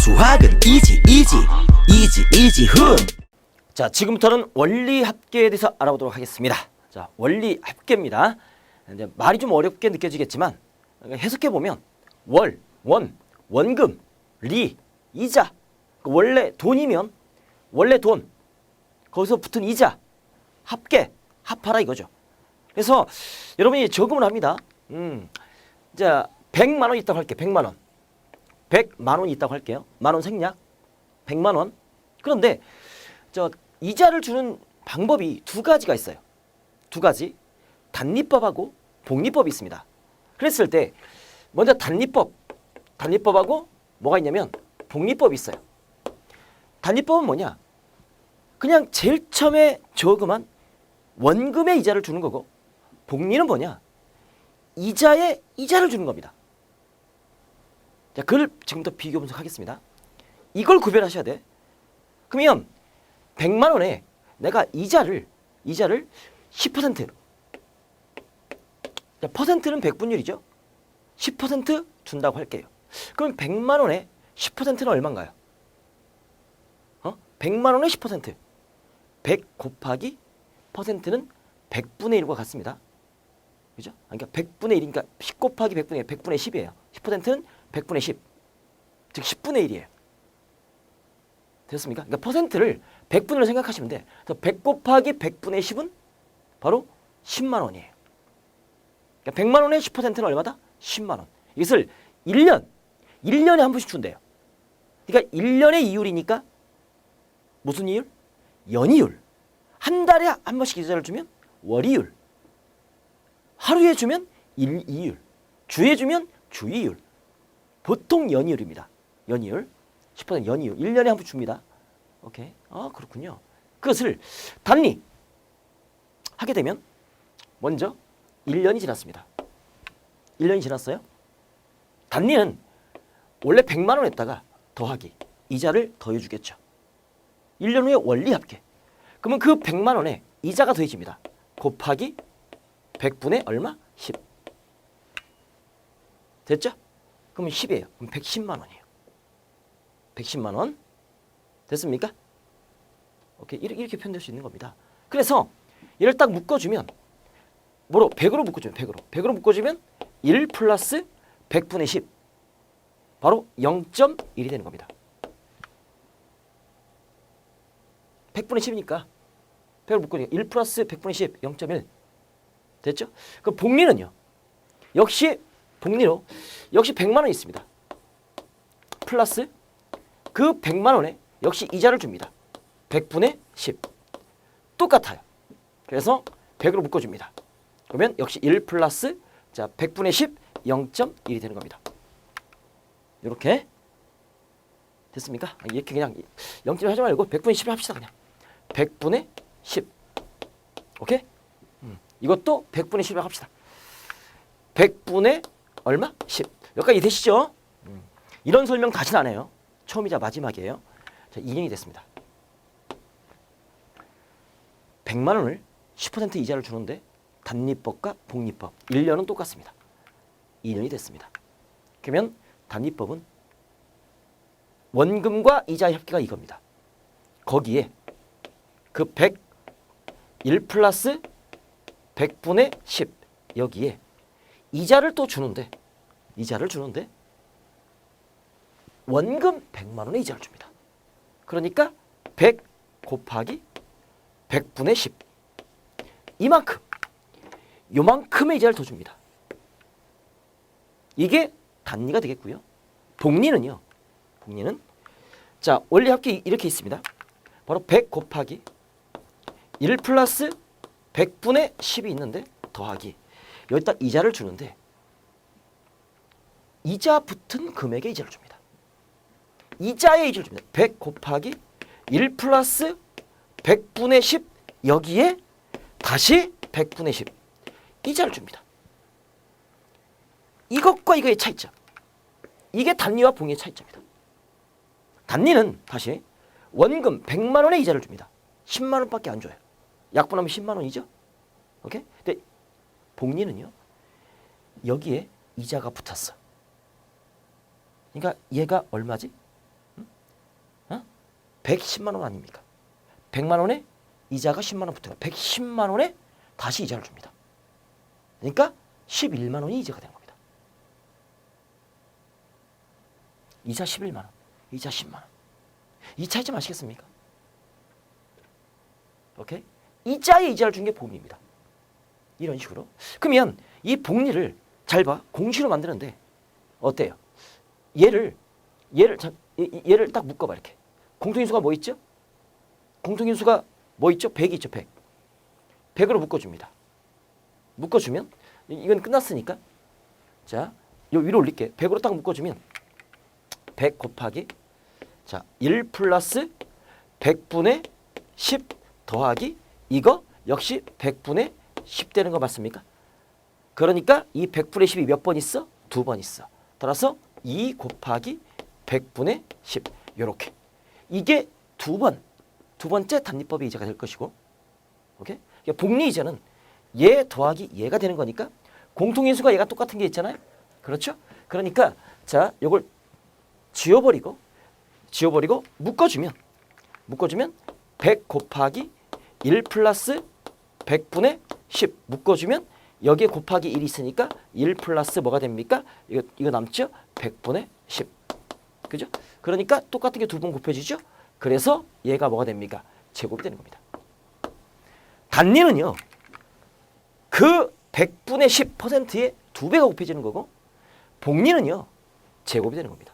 수학은 이지 훈. 자, 지금부터는 원리 합계에 대해서 알아보도록 하겠습니다. 자, 원리 합계입니다. 이제 말이 좀 어렵게 느껴지겠지만 해석해 보면 월, 원, 원금, 리, 이자. 원래 돈이면 원래 돈, 거기서 붙은 이자, 합계, 합하라 이거죠. 그래서 여러분이 적응을 합니다. 자, 100만 원 있다고 할게요. 100만 원. 100만 원이 있다고 할게요. 만원 생략. 100만 원. 그런데 이자를 주는 방법이 두 가지가 있어요. 두 가지. 단리법하고 복리법이 있습니다. 그랬을 때 먼저 단리법하고 뭐가 있냐면 복리법이 있어요. 단리법은 뭐냐? 그냥 제일 처음에 저금한 원금의 이자를 주는 거고, 복리는 뭐냐? 이자에 이자를 주는 겁니다. 자, 그걸 지금부터 비교 분석하겠습니다. 이걸 구별하셔야 돼. 그러면 100만 원에 내가 이자를 10%. 자, 퍼센트는 백분율이죠. 10% 준다고 할게요. 그럼 100만 원에 10%는 얼마인가요? 100만 원에 10%. 100 곱하기 퍼센트는 100분의 1과 같습니다. 그죠? 그러니까 100분의 1이니까 10 곱하기 100분의 1, 100분의 10이에요. 10%는 100분의 10. 즉 10분의 1이에요. 됐습니까? 그러니까 퍼센트를 100분으로 생각하시면 돼. 그래서 100 곱하기 100분의 10은 바로 10만 원이에요. 그러니까 100만 원의 10%는 얼마다? 10만 원. 이것을 1년에 한 번씩 준대요. 그러니까 1년의 이율이니까 무슨 이율? 연이율. 한 달에 한 번씩 이자를 주면 월이율. 하루에 주면 일이율. 주에 주면 주이율. 보통 연이율입니다. 연이율. 10% 연이율. 1년에 한 번 줍니다. 오케이. 아, 그렇군요. 그것을 단리 하게 되면 먼저 1년이 지났습니다. 1년이 지났어요. 단리는 원래 100만 원 했다가 더하기. 이자를 더해주겠죠. 1년 후에 원리 합계. 그러면 그 100만 원에 이자가 더해집니다. 곱하기 100분의 얼마? 10. 됐죠? 그러면 10이에요. 그럼 110만 원이에요. 110만 원. 됐습니까? 오케이. 이렇게 표현될 수 있는 겁니다. 그래서 얘를 딱 묶어주면 뭐로? 100으로 묶어주면 100으로 묶어주면 1 플러스 100분의 10. 바로 0.1이 되는 겁니다. 100분의 10이니까 100으로 묶어주면 1 플러스 100분의 10, 0.1. 됐죠? 그 복리는요. 역시 복리로 역시 100만 원이 있습니다. 플러스 그 100만 원에 역시 이자를 줍니다. 100분의 10. 똑같아요. 그래서 100으로 묶어줍니다. 그러면 역시 1 플러스 100분의 10, 0.1이 되는 겁니다. 이렇게 됐습니까? 이렇게 그냥 0.1 하지 말고 100분의 10을 합시다. 그냥 100분의 10. 오케이? 이것도 100분의 10을 합시다. 100분의 얼마? 10. 여기까지 되시죠? 이런 설명 다시는 안 해요. 처음이자 마지막이에요. 자, 2년이 됐습니다. 100만 원을 10% 이자를 주는데 단리법과 복리법 1년은 똑같습니다. 2년이 됐습니다. 그러면 단리법은 원금과 이자의 합계가 이겁니다. 거기에 그 1 플러스 100분의 10 여기에 이자를 또 주는데 원금 100만 원의 이자를 줍니다. 그러니까 100 곱하기 100분의 10 이만큼 요만큼의 이자를 더 줍니다. 이게 단리가 되겠고요. 복리는요. 복리는 자, 원리 합계 이렇게 있습니다. 바로 100 곱하기 1 플러스 100분의 10이 있는데 더하기 여기다 이자를 주는데 이자 붙은 금액의 이자를 줍니다. 이자의 이자를 줍니다. 100 곱하기 1 플러스 100분의 10 여기에 다시 100분의 10 이자를 줍니다. 이것과 이거의 차이점. 이게 단리와 복리의 차이점이다. 단리는 다시 원금 100만 원의 이자를 줍니다. 10만 원밖에 안 줘요. 약분하면 10만 원이죠. 오케이? 근데 복리는요. 여기에 이자가 붙었어. 그러니까 얘가 얼마지? 110만 원 아닙니까? 100만 원에 이자가 10만 원 붙어요. 110만 원에 다시 이자를 줍니다. 그러니까 11만 원이 이자가 되는 겁니다. 이자 11만 원, 이자 10만 원. 이 차이 좀 아시겠습니까? 오케이? 이자에 이자를 준 게 복리입니다. 이런 식으로. 그러면 이 복리를 잘 봐. 공식으로 만드는데 어때요? 얘를 딱 묶어봐 이렇게. 공통인수가 뭐 있죠? 공통인수가 뭐 있죠? 100이 있죠. 100. 100으로 묶어줍니다. 묶어주면 이건 끝났으니까 자, 요 위로 올릴게. 100으로 딱 묶어주면 100 곱하기 자, 1 플러스 100분의 10 더하기 이거 역시 100분의 10 되는 거 맞습니까? 그러니까 이 100분의 10이 몇 번 있어? 2번 있어. 따라서 2 곱하기 100분의 10 요렇게. 이게 두 번째 단리법의 이자가 될 것이고 오케이? 그러니까 복리이자는 얘 더하기 얘가 되는 거니까 공통인수가 얘가 똑같은 게 있잖아요. 그렇죠? 그러니까 자, 요걸 지워버리고 묶어주면 100 곱하기 1 플러스 100분의 10 묶어주면 여기에 곱하기 1이 있으니까 1 플러스 뭐가 됩니까? 이거 남죠? 100분의 10. 그죠? 그러니까 똑같은 게 두 번 곱해지죠? 그래서 얘가 뭐가 됩니까? 제곱이 되는 겁니다. 단리는요. 그 100분의 10%의 2배가 곱해지는 거고 복리는요. 제곱이 되는 겁니다.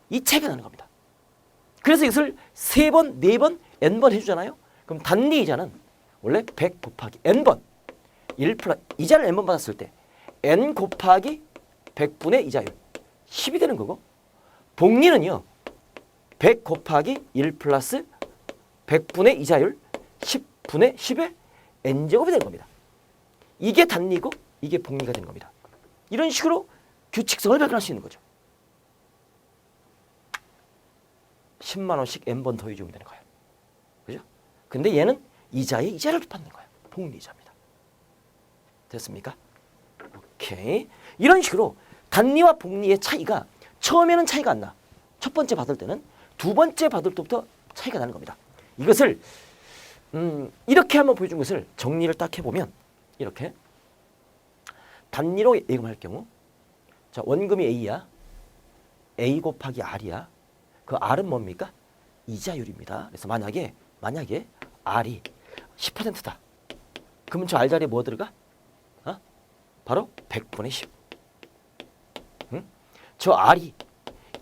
이 차이가 나는 겁니다. 그래서 이것을 3번, 4번, n번 해주잖아요. 그럼 단리이자는 원래 100 곱하기 n번 1 플러스 이자를 n번 받았을 때 n 곱하기 100분의 이자율 10이 되는 거고 복리는요. 100 곱하기 1 플러스 100분의 이자율 10분의 10의 n제곱이 되는 겁니다. 이게 단리고 이게 복리가 되는 겁니다. 이런 식으로 규칙성을 발견할 수 있는 거죠. 10만 원씩 n번 더해주면 되는 거예요. 그죠? 근데 얘는 이자에 이자를 받는 거예요. 복리이자입니다. 됐습니까? 오케이. 이런 식으로 단리와 복리의 차이가 처음에는 차이가 안 나. 첫 번째 받을 때는 두 번째 받을 때부터 차이가 나는 겁니다. 이것을 이렇게 한번 보여준 것을 정리를 딱 해보면 이렇게 단리로 예금할 경우 자, 원금이 A야. A 곱하기 R이야. 그 R은 뭡니까? 이자율입니다. 그래서 만약에 R이 10%다. 그러면 저 R 자리에 뭐 들어가? 바로 100분의 10. 응? 저 R이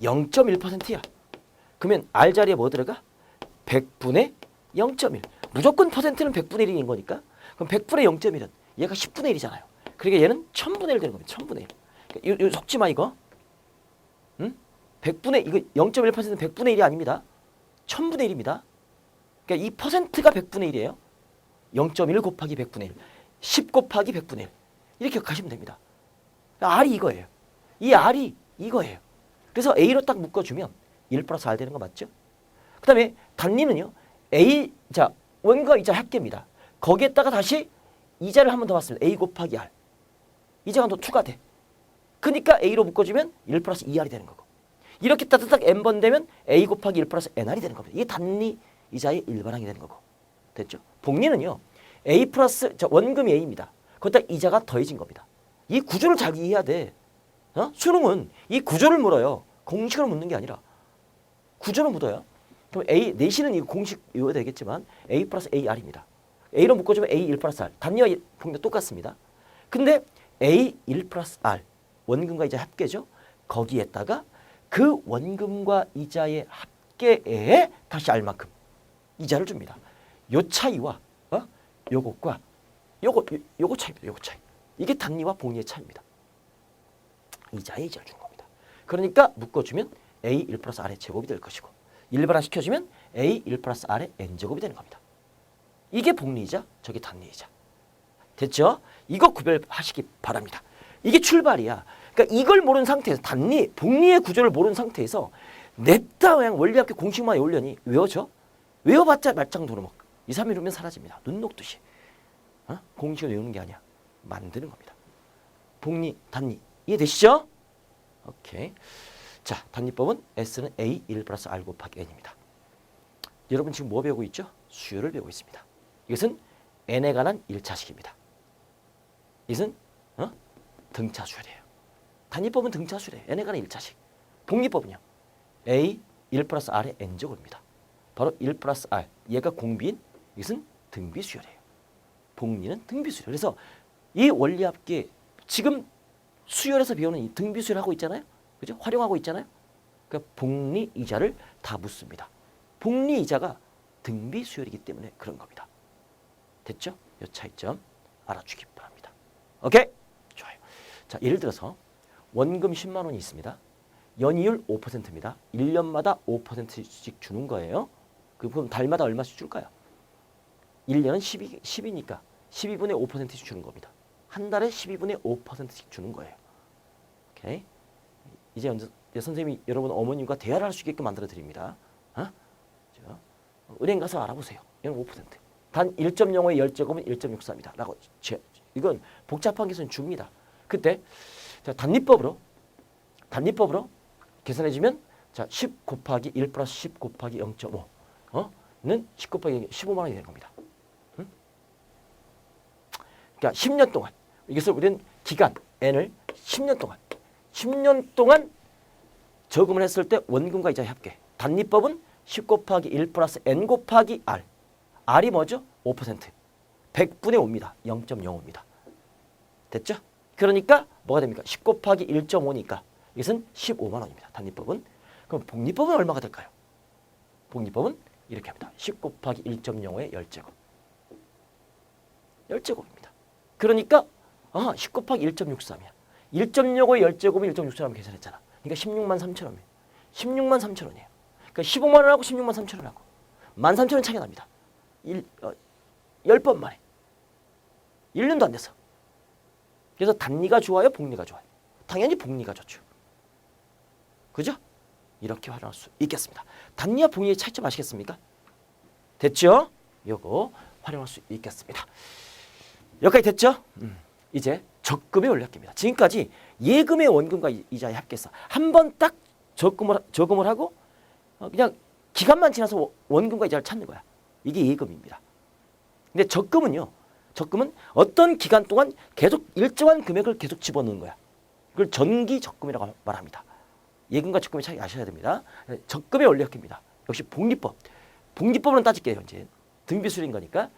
0.1%야. 그러면 R 자리에 뭐 들어가? 100분의 0.1. 무조건 퍼센트는 100분의 1인 거니까. 그럼 100분의 0.1은 얘가 10분의 1이잖아요. 그러니까 얘는 1000분의 1 되는 겁니다. 1000분의 1. 이거 속지 마 이거. 응? 100분의 이거 0.1%는 100분의 1이 아닙니다. 1000분의 1입니다. 그러니까 이 퍼센트가 100분의 1이에요. 0.1 곱하기 100분의 1. 10 곱하기 100분의 1. 이렇게 가시면 됩니다. R이 이거예요. 이 R이 이거예요. 그래서 A로 딱 묶어주면 1 플러스 R 되는 거 맞죠? 그 다음에 단리는요. A, 자, 원과 이자 합계입니다. 거기에다가 다시 이자를 한 번 더 받습니다. A 곱하기 R. 이자가 더 추가돼. 그러니까 A로 묶어주면 1 플러스 2R이 되는 거고. 이렇게 따뜻하게 N번 되면 A 곱하기 1 플러스 NR이 되는 겁니다. 이게 단리 이자의 일반항이 되는 거고. 됐죠? 복리는요. A 플러스, 자, 원금이 A입니다. 거기다 이자가 더해진 겁니다. 이 구조를 잘 이해해야 돼. 수능은 이 구조를 물어요. 공식을 묻는 게 아니라 구조를 묻어요. 그럼 A, 내신은 이 공식 외워야 되겠지만 A 플러스 AR입니다. A로 묶어주면 A 1 플러스 R. 단위와 복리 똑같습니다. 근데 A 1 플러스 R, 원금과 이자 합계죠. 거기에다가 그 원금과 이자의 합계에 다시 R만큼 이자를 줍니다. 요 차이와 요것과 요거 차이입니다. 요거 차이. 이게 단리와 복리의 차이입니다. 이자에 이자를 준 겁니다. 그러니까 묶어주면 A 1 플러스 R의 제곱이 될 것이고 일반화 시켜주면 A 1 플러스 R의 N제곱이 되는 겁니다. 이게 복리이자, 저게 단리이자. 됐죠? 이거 구별하시기 바랍니다. 이게 출발이야. 그러니까 이걸 모르는 상태에서 단리, 복리의 구조를 모르는 상태에서 냅다 그냥 원리학교 공식만 외우려니 외워져? 외워봤자 말짱 도루묵. 2, 3일 후면 사라집니다. 눈 녹듯이. 공식을 외우는 게 아니야. 만드는 겁니다. 복리, 단리. 이해되시죠? 오케이. 자, 단리법은 S는 A 1 플러스 R 곱하기 N입니다. 여러분 지금 뭐 배우고 있죠? 수요를 배우고 있습니다. 이것은 n에 관한 1차식입니다. 이것은 등차수열이에요. 단위법은 등차수열이에요. n에 관한 1차식. 복리법은요. a 1 플러스 r의 n제곱입니다. 바로 1 플러스 r. 얘가 공비인 이것은 등비수열이에요. 복리는 등비수열. 그래서 이 원리합계 지금 수열에서 배우는 이 등비수열 하고 있잖아요. 그죠? 활용하고 있잖아요. 그러니까 복리이자를 다 묻습니다. 복리이자가 등비수열이기 때문에 그런 겁니다. 됐죠? 이 차이점 알아주기 바랍니다. 오케이? 좋아요. 자, 예를 들어서 원금 10만 원이 있습니다. 연이율 5%입니다. 1년마다 5%씩 주는 거예요. 그럼 달마다 얼마씩 줄까요? 1년은 10이니까 12분의 5%씩 주는 겁니다. 한 달에 12분의 5%씩 주는 거예요. 오케이? 이제 선생님이 여러분 어머님과 대화를 할 수 있게끔 만들어 드립니다. 은행 가서 알아보세요. 이건 5%. 단 1.05의 10제곱은 1.64입니다. 라고 이건 복잡한 계산 줍니다. 그때 단리법으로 계산해주면 자, 10 곱하기 1 플러스 10 곱하기 0.5는 10 곱하기 15만 원이 되는 겁니다. 그러니까 10년 동안 이것을 우리는 기간 n을 10년 동안 저금을 했을 때 원금과 이자의 합계. 단리법은 10 곱하기 1 플러스 n 곱하기 r. r이 뭐죠? 5%. 100분의 5입니다. 0.05입니다. 됐죠? 그러니까 뭐가 됩니까? 10 곱하기 1.5니까 이것은 15만 원입니다. 단리법은. 그럼 복리법은 얼마가 될까요? 복리법은 이렇게 합니다. 10 곱하기 1.05의 10제곱. 10제곱입니다. 그러니까 10 곱하기 1.63이야. 1.05의 10제곱은 1.63 계산했잖아. 그러니까 16만 3천 원이에요. 16만 3천 원이에요. 그러니까 15만 원하고 16만 3천 원하고 13,000원 차이가 납니다. 10번 만에. 1년도 안 돼서. 그래서 단리가 좋아요? 복리가 좋아요? 당연히 복리가 좋죠. 그죠? 이렇게 활용할 수 있겠습니다. 단리와 복리의 차이점 아시겠습니까? 됐죠? 요거 활용할 수 있겠습니다. 여기까지 됐죠? 이제 적금의 원리합계입니다. 지금까지 예금의 원금과 이자의 합계에서 한 번 딱 저금을 하고 그냥 기간만 지나서 원금과 이자를 찾는 거야. 이게 예금입니다. 근데 적금은 어떤 기간 동안 계속 일정한 금액을 계속 집어넣는 거야. 그걸 전기 적금이라고 말합니다. 예금과 적금의 차이 아셔야 됩니다. 적금의 원리합계입니다. 역시 복리법. 복리법으로는 따질게요. 현재 등비수열인 거니까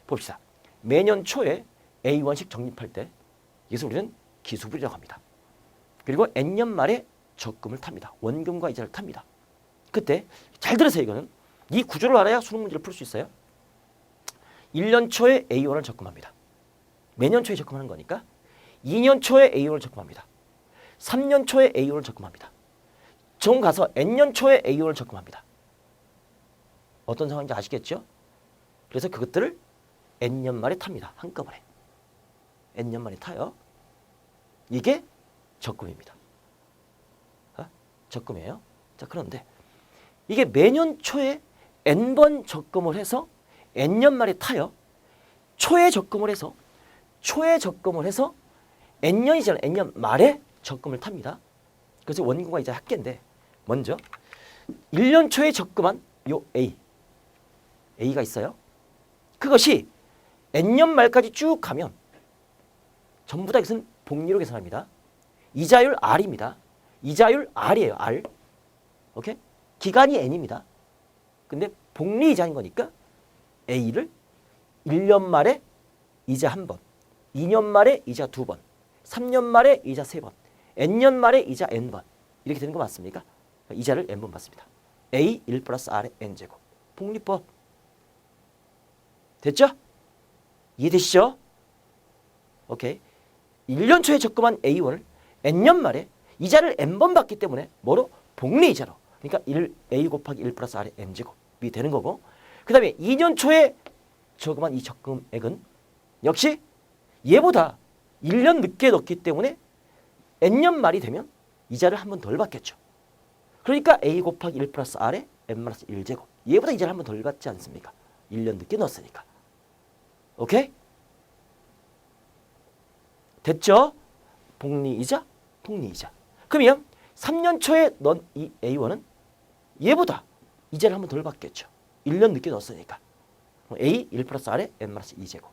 봅시다. 매년 초에 A1식 적립할 때 이것을 우리는 기수불이라고 합니다. 그리고 N년 말에 적금을 탑니다. 원금과 이자를 탑니다. 그때 잘 들으세요. 이거는 이 구조를 알아야 수능 문제를 풀 수 있어요. 1년 초에 A1을 적금합니다. 매년 초에 적금하는 거니까 2년 초에 A1을 적금합니다. 3년 초에 A1을 적금합니다. 정 가서 N년 초에 A1을 적금합니다. 어떤 상황인지 아시겠죠? 그래서 그것들을 N년 말에 탑니다. 한꺼번에. N년 만에 타요. 이게 적금입니다. 적금이에요. 자, 그런데 이게 매년 초에 N번 적금을 해서 N년 말에 타요. 초에 적금을 해서 N년이잖아요. N년 말에 적금을 탑니다. 그래서 원금과 이자 합계인데 먼저 1년 초에 적금한 요 A가 있어요. 그것이 N년 말까지 쭉 가면 전부 다 이것은 복리로 계산합니다. 이자율 R입니다. 이자율 R이에요. R. 오케이? 기간이 N입니다. 근데 복리 이자인 거니까 A를 1년 말에 이자 1번, 2년 말에 이자 2번, 3년 말에 이자 3번, N년 말에 이자 N번. 이렇게 되는 거 맞습니까? 이자를 N번 받습니다. A 1 플러스 R의 N제곱. 복리법. 됐죠? 이해되시죠? 오케이. 1년 초에 적금한 A1을 N년 말에 이자를 N번 받기 때문에 뭐로? 복리이자로. 그러니까 A 곱하기 1 플러스 R의 N제곱이 되는 거고, 그 다음에 2년 초에 저금한 이 적금액은 역시 얘보다 1년 늦게 넣기 때문에 N년 말이 되면 이자를 한 번 덜 받겠죠. 그러니까 A 곱하기 1 플러스 R의 N 마이너스 1제곱. 얘보다 이자를 한 번 덜 받지 않습니까? 1년 늦게 넣었으니까. 오케이? 됐죠? 복리이자, 복리이자. 그러면 3년 초에 넣은 이 A1은 얘보다 이자를 한 번 덜 받겠죠. 1년 늦게 넣었으니까. A 1 플러스 R에 N 마이너스 2제곱.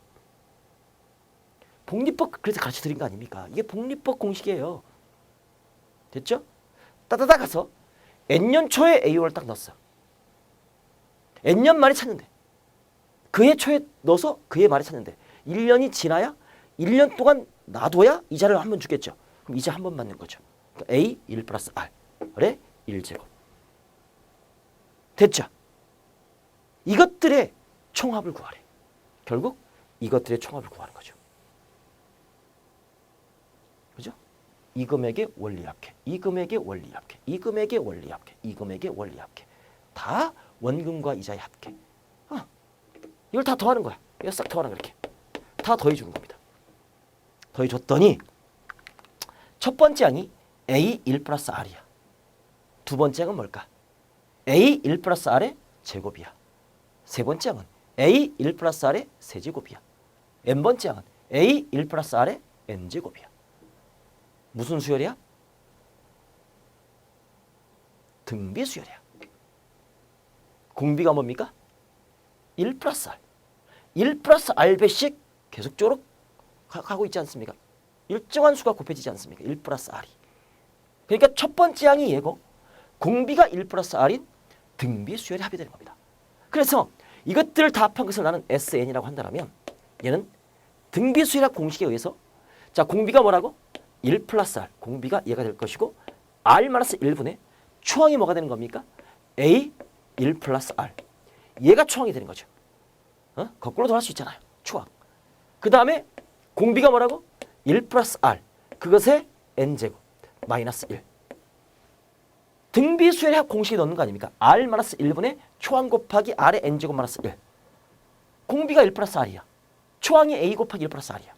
복리법 그래서 가르쳐 드린 거 아닙니까? 이게 복리법 공식이에요. 됐죠? 따다다 가서 N년 초에 A1을 딱 넣었어. N년 말에 찾는데. 그해 초에 넣어서 그해 말에 찾는데. 1년이 지나야 1년 동안 놔둬야 이자를 한 번 주겠죠. 그럼 이자 한 번 받는 거죠. 그러니까 A 1 플러스 R의 1제곱. 됐죠? 이것들의 총합을 구하래. 결국 이것들의 총합을 구하는 거죠. 그죠? 이 금액의 원리합계, 이 금액의 원리합계, 이 금액의 원리합계, 이 금액의 원리합계. 다 원금과 이자의 합계. 이걸 다 더하는 거야. 이거 싹 더하는 거야. 이렇게. 다 더해주는 겁니다. 더해줬더니 첫 번째 항이 A 1 플러스 R이야. 두 번째 항은 뭘까? A 1 플러스 R의 제곱이야. 세 번째 항은 A 1 플러스 R의 세제곱이야. n번째 항은 A 1 플러스 R의 n제곱이야. 무슨 수열이야? 등비 수열이야. 공비가 뭡니까? 1 플러스 R. 1 플러스 R 배씩 계속적으로 가고 있지 않습니까? 일정한 수가 곱해지지 않습니까? 1 플러스 R이. 그러니까 첫 번째 항이 얘고 공비가 1 플러스 R인 등비 수열이 합의되는 겁니다. 그래서 이것들을 다 합한 것을 나는 SN이라고 한다면 얘는 등비 수열학 공식에 의해서 자 공비가 뭐라고? 1 플러스 R. 공비가 얘가 될 것이고 R 마이너스 1분의 초항이 뭐가 되는 겁니까? A 1 플러스 R. 얘가 초항이 되는 거죠. 거꾸로 돌아갈 수 있잖아요. 초항. 그 다음에 공비가 뭐라고? 1 플러스 R. 그것의 n제곱 마이너스 1. 등비 수열학 공식에 넣는 거 아닙니까? R 마이너스 1분의 초항 곱하기 R의 n제곱 마이너스 1. 공비가 1 플러스 R이야. 초항이 A 곱하기 1 플러스 R이야.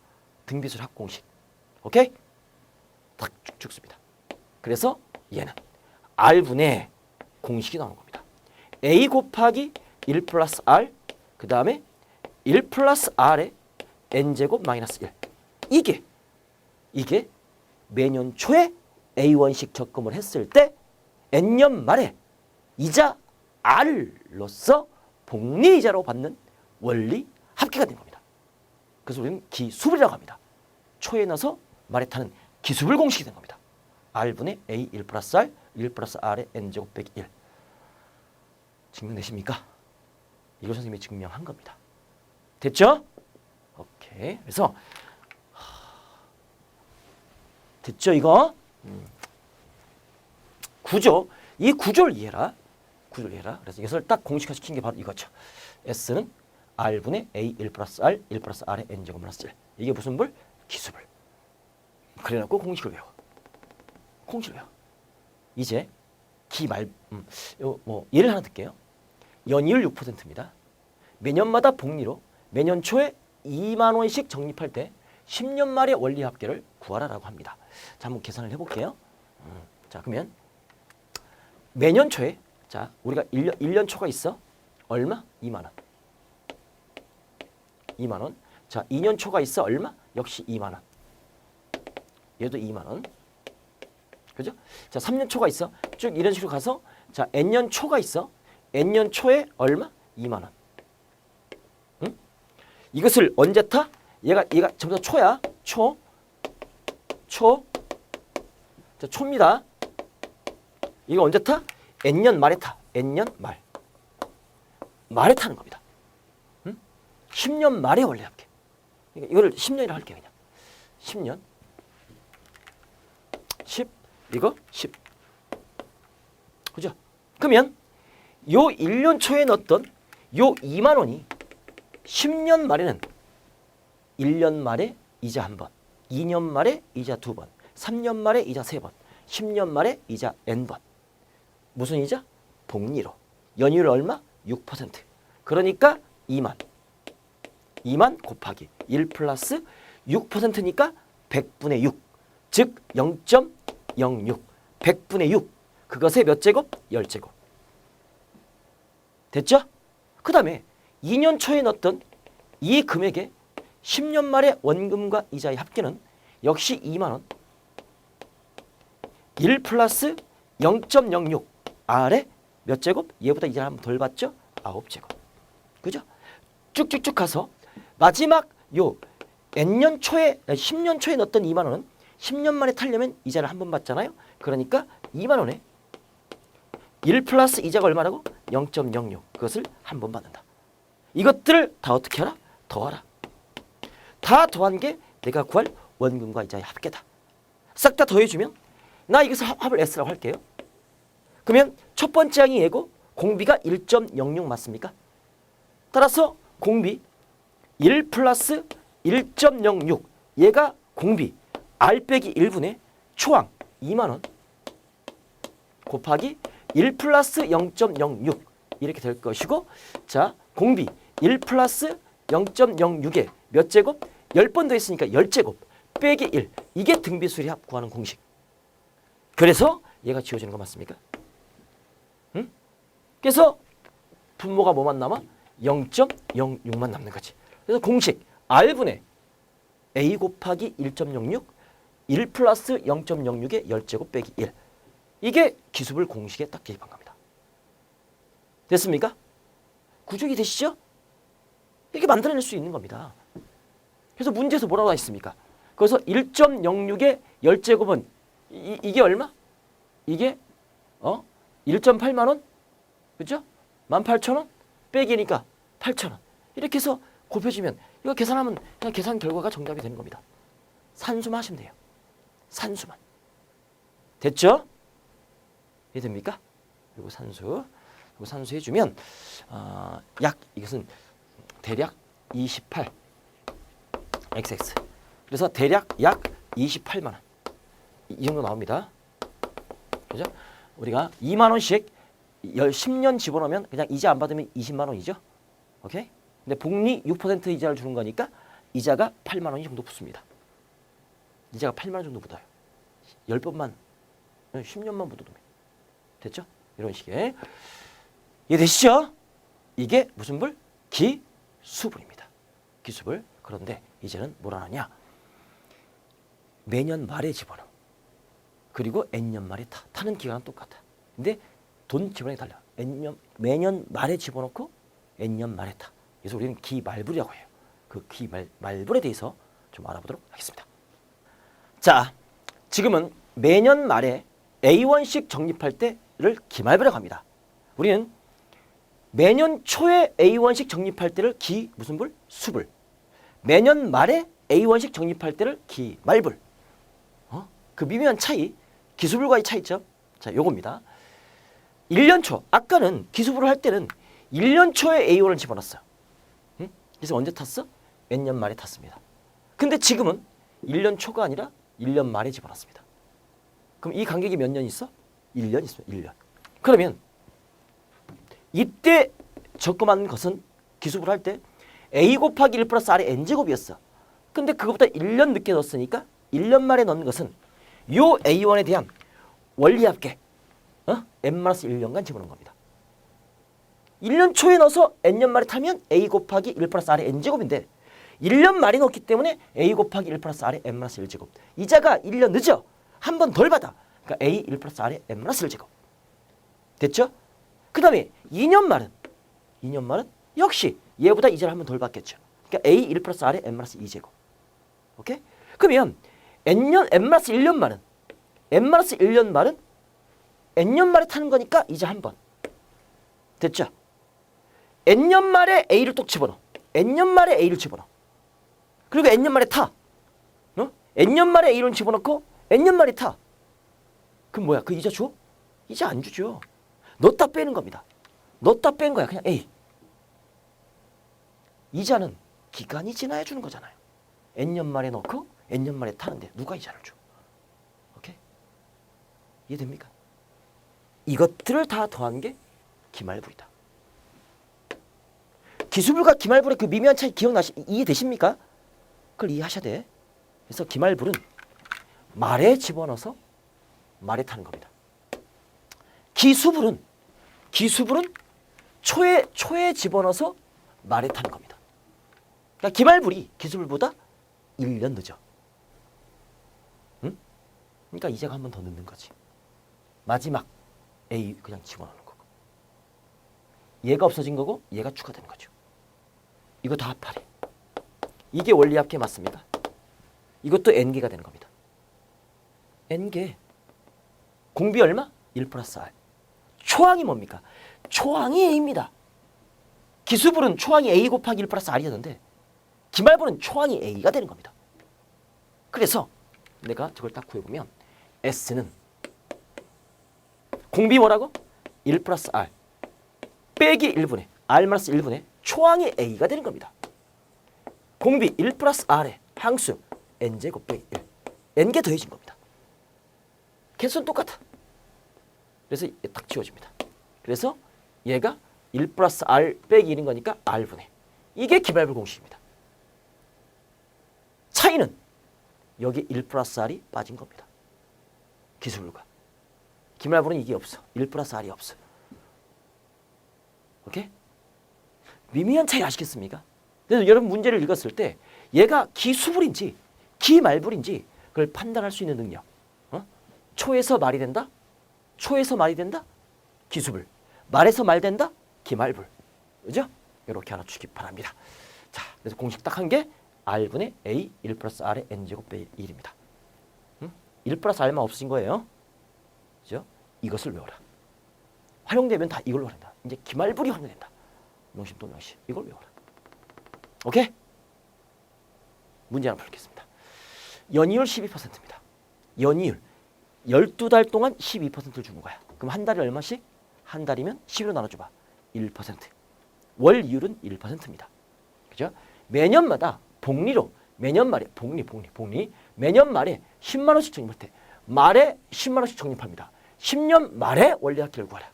등비 수열학 공식. 오케이? 딱 죽습니다. 그래서 얘는 R분의 공식이 나오는 겁니다. A 곱하기 1 플러스 R 그 다음에 1 플러스 R의 n제곱 마이너스 1. 이게 매년 초에 A1식 적금을 했을 때 N년 말에 이자 R로서 복리이자로 받는 원리 합계가 된 겁니다. 그래서 우리는 기수불이라고 합니다. 초에 넣어서 말에 타는 기수불 공식이 된 겁니다. R분의 A 1 플러스 R 1 플러스 R의 n제곱 빼기 1. 증명되십니까? 이걸 선생님이 증명한 겁니다. 됐죠? 오케이. 그래서 됐죠 이거? 구조. 이 구조를 이해해라. 구조를 이해해라. 그래서 이것을 딱 공식화 시킨 게 바로 이거죠. S는 R분의 A 1 플러스 R 1 플러스 R의 n제곱 마이너스 1. 이게 무슨 불? 기수불. 그래놓고 공식을 외워. 공식을 외워. 이제 예를 하나 들게요. 연이율 6%입니다. 매년마다 복리로 매년 초에 2만 원씩 적립할 때 10년 말의 원리 합계를 구하라라고 합니다. 자, 한번 계산을 해볼게요. 자, 그러면 매년 초에 자 우리가 1년 초가 있어. 얼마? 2만 원. 2만 원. 자, 2년 초가 있어. 얼마? 역시 2만 원. 얘도 2만 원. 그죠? 자, 3년 초가 있어. 쭉 이런 식으로 가서 자, n년 초가 있어. n년 초에 얼마? 2만 원. 응? 이것을 언제 타? 얘가 전부 다 초야. 초. 자, 초입니다. 이거 언제 타? n년 말에 타. n년 말. 말에 타는 겁니다. 응? 10년 말에 원래 합계. 그러니까 이거를 10년이라 할게요, 그냥. 10년. 10. 이거 10. 그죠? 그러면 요 1년 초에 넣었던 요 2만 원이 10년 말에는 1년 말에 이자 한 번, 2년 말에 이자 두 번, 3년 말에 이자 세 번, 10년 말에 이자 n번. 무슨 이자? 복리로. 연이율 얼마? 6%. 그러니까 2만. 2만 곱하기 1 플러스 6%니까 100분의 6. 즉 0.06. 100분의 6. 그것의 몇 제곱? 10제곱. 됐죠? 그 다음에 2년 초에 넣었던 이 금액의 10년 말의 원금과 이자의 합계는 역시 2만 원. 1 플러스 0.06 R의 몇 제곱? 얘보다 이자를 한번 덜 받죠? 19제곱. 그죠? 쭉쭉쭉 가서 마지막 요 N년 초에 10년 초에 넣었던 2만 원은 10년 만에 타려면 이자를 한 번 받잖아요. 그러니까 2만 원에 1 플러스 이자가 얼마라고? 0.06. 그것을 한 번 받는다. 이것들을 다 어떻게 하라? 더하라. 다 더한 게 내가 구할 원금과 이자의 합계다. 싹 다 더해주면 나 이것을 합을 S라고 할게요. 그러면 첫 번째 항이 얘고 공비가 1.06 맞습니까? 따라서 공비 1 플러스 1.06 얘가 공비 R 빼기 1분의 초항 2만 원 곱하기 1 플러스 0.06 이렇게 될 것이고, 자 공비 1 플러스 0.06에 몇 제곱? 10번 더했으니까 10제곱 빼기 1 이게 등비수리합 구하는 공식. 그래서 얘가 지워지는 거 맞습니까? 응? 그래서 분모가 뭐만 남아? 0.06만 남는 거지. 그래서 공식 R분의 A 곱하기 1.06 1 플러스 0.06에 10제곱 빼기 1 이게 기수불 공식에 딱 대입한 겁니다. 됐습니까? 구족이 되시죠? 이렇게 만들어낼 수 있는 겁니다. 그래서 문제에서 뭐라고 했습니까? 그래서 1.06에 10제곱은 이게 얼마? 이게 1.8만 원? 그죠? 18,000원? 빼기니까 8,000원. 이렇게 해서 곱해주면 이거 계산하면 그냥 계산 결과가 정답이 되는 겁니다. 산수만 하시면 돼요. 산수만. 됐죠? 이해됩니까? 그리고 산수. 그리고 산수 해주면 약 이것은 대략 28 XX. 그래서 대략 약 28만 원. 이 정도 나옵니다. 그죠? 우리가 2만 원씩 10년 집어넣으면 그냥 이자 안 받으면 20만 원이죠. 오케이? 근데 복리 6% 이자를 주는 거니까 이자가 8만 원이 정도 붙습니다. 이자가 8만 원 정도 붙어요. 10번만 10년만 붙어도 됐죠? 이런 식의. 이해되시죠? 이게 무슨 불? 기수불입니다. 기수불. 그런데 이제는 뭐라 하냐? 매년 말에 집어넣어. 그리고 N년 말에 타. 타는 기간은 똑같아. 근데 돈 집어넣기 달라. 매년 말에 집어넣고 N년 말에 타. 그래서 우리는 기말불이라고 해요. 그 기말불에 대해서 좀 알아보도록 하겠습니다. 자, 지금은 매년 말에 A1씩 적립할 때를 기말불이라고 합니다. 우리는 매년 초에 A1씩 적립할 때를 무슨 불? 수불. 매년 말에 A1씩 적립할 때를 기말불. 그 미묘한 차이, 기수불과의 차이점. 자, 요겁니다. 1년 초, 아까는 기수불을 할 때는 1년 초에 A1을 집어넣었어요. 그래서 언제 탔어? N년 말에 탔습니다. 근데 지금은 1년 초가 아니라 1년 말에 집어넣습니다. 그럼 이 간격이 몇 년 있어? 1년 있습니다. 1년. 그러면 이때 적금한 것은 기수불 할 때 A 곱하기 1 플러스 R의 N제곱이었어. 근데 그것보다 1년 늦게 넣었으니까 1년 말에 넣는 것은 요 A1에 대한 원리합계 N-1년간 집어넣은 겁니다. 1년 초에 넣어서 N년 말에 타면 A 곱하기 1 플러스 R의 N제곱인데 1년 말에 넣었기 때문에 A 곱하기 1 플러스 R의 N-1제곱. 이자가 1년 늦어. 한 번 덜 받아. 그러니까 A 1 플러스 R의 N-1제곱. 됐죠? 그 다음에 2년 말은 역시 얘보다 이자를 한 번 덜 받겠죠. 그러니까 A 1 플러스 R의 N-2제곱. 오케이? 그러면 N-1년 말은 N-1년 말은 N년 말에 타는 거니까 이자 한 번. 됐죠? N년 말에 A를 또 집어넣어. N년 말에 A를 집어넣어. 그리고 N년 말에 타. N년 말에 A를 집어넣고 N년 말에 타. 그럼 뭐야? 그 이자 줘? 이자 안 주죠. 넣었다 빼는 겁니다. 넣었다 뺀 거야. 그냥 A. 이자는 기간이 지나야 주는 거잖아요. N년 말에 넣고 N년 말에 타는데 누가 이자를 줘? 오케이? 이해됩니까? 이것들을 다 더한 게 기말불이다. 기수불과 기말불의 그 미묘한 차이 이해되십니까? 그걸 이해하셔야 돼. 그래서 기말불은 말에 집어넣어서 말에 타는 겁니다. 기수불은 초에 집어넣어서 말에 타는 겁니다. 그러니까 기말불이 기수불보다 1년 늦어. 응? 그러니까 이자가 한 번 더 늦는 거지. 마지막 A 그냥 집어넣는 거고. 얘가 없어진 거고 얘가 추가되는 거죠. 이거 다 합하래. 이게 원리 합계 맞습니다. 이것도 n개가 되는 겁니다. n개. 공비 얼마? 1 플러스 r. 초항이 뭡니까? 초항이 a입니다. 기수불은 초항이 a 곱하기 1 플러스 r이었는데 기말불은 초항이 a가 되는 겁니다. 그래서 내가 저걸 딱 구해보면 s는 공비 뭐라고? 1 플러스 r 빼기 1분의 r 마이너스 1분의 초항이 a가 되는 겁니다. 공비 1 플러스 r의 항수 n제곱 빼기 1. n개 더해진 겁니다. 개수는 똑같아. 그래서 딱 지워집니다. 그래서 얘가 1 플러스 r 빼기 1인 거니까 r분의. 이게 기말불 공식입니다. 차이는 여기 1 플러스 r이 빠진 겁니다. 기술과. 기말불은 이게 없어. 1 플러스 r이 없어. 오케이? 미미한 차이 아시겠습니까? 그래서 여러분 문제를 읽었을 때 얘가 기수불인지 기말불인지 그걸 판단할 수 있는 능력. 초에서 말이 된다? 초에서 말이 된다? 기수불. 말에서 말 된다? 기말불. 그죠? 이렇게 알아주시기 바랍니다. 자, 그래서 공식 딱 한 게 r분의 a 1 플러스 r의 n제곱 빼기 1입니다. 1 플러스 r만 없어진 거예요. 그죠? 이것을 외워라. 활용되면 다 이걸로 활용된다. 이제 기말불이 활용된다. 명심 또 명심. 이걸 외워라. 오케이? 문제 하나 풀겠습니다. 연이율 12%입니다. 연이율 12달 동안 12%를 주는 거야. 그럼 한 달에 얼마씩? 한 달이면 12로 나눠줘봐. 1%. 월 이율은 1%입니다. 그죠? 매년마다 복리로 매년 말에 복리 매년 말에 10만 원씩 적립할 때 말에 10만 원씩 적립합니다. 10년 말에 원리 합계를 구하라.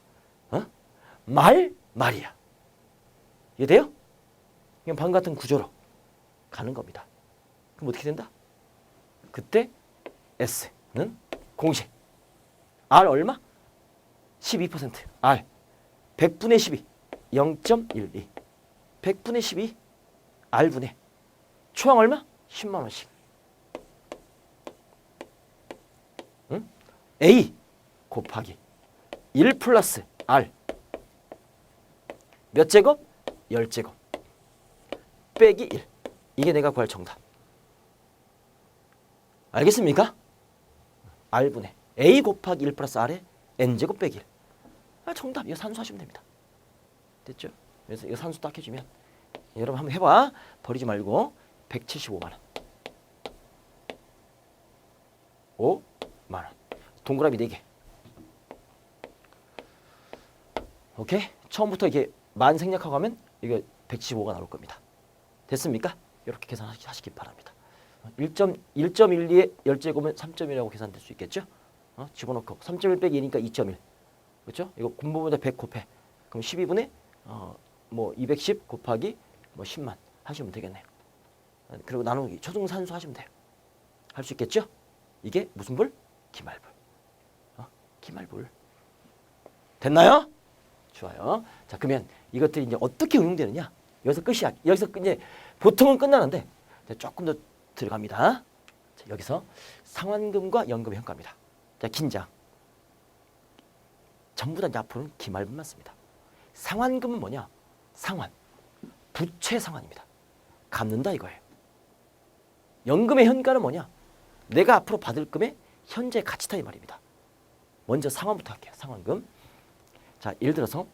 말이야. 이해돼요? 그냥 방금 같은 구조로 가는 겁니다. 그럼 어떻게 된다? 그때 S는 공식 R 얼마? 12% R 100분의 12 0.12 100분의 12 R분의 초항 얼마? 10만 원씩. 응? A 곱하기 1 플러스 R 몇 제곱? 10제곱 빼기 1. 이게 내가 구할 정답. 알겠습니까? R분의 A 곱하기 1 플러스 R의 N제곱 빼기 1. 정답. 이거 산수하시면 됩니다. 됐죠? 그래서 이거 산수 딱 해주면 여러분 한번 해봐. 버리지 말고 175만 원. 5만 원. 동그라미 4개. 오케이? 처음부터 이게 만 생략하고 하면 이거 115가 나올 겁니다. 됐습니까? 이렇게 계산하시기 바랍니다. 1.12에 10제곱은 3.1이라고 계산될 수 있겠죠? 집어넣고 3.1 빼기 2니까 2.1. 그렇죠? 이거 분모보다 100 곱해. 그럼 12분의 210 곱하기 10만 하시면 되겠네요. 그리고 나누기 초등산수 하시면 돼요. 할 수 있겠죠? 이게 무슨 불? 기말불. 기말불. 됐나요? 좋아요. 자, 그러면 이것들이 이제 어떻게 응용되느냐? 여기서 끝이야. 여기서 이제 보통은 끝나는데 조금 더 들어갑니다. 자, 여기서 상환금과 연금의 현가입니다. 자, 긴장. 전부 다 이제 앞으로는 기말분만 씁니다. 상환금은 뭐냐? 상환. 부채 상환입니다. 갚는다 이거예요. 연금의 현가는 뭐냐? 내가 앞으로 받을 금의 현재 가치다 이 말입니다. 먼저 상환부터 할게요. 상환금. 자, 예를 들어서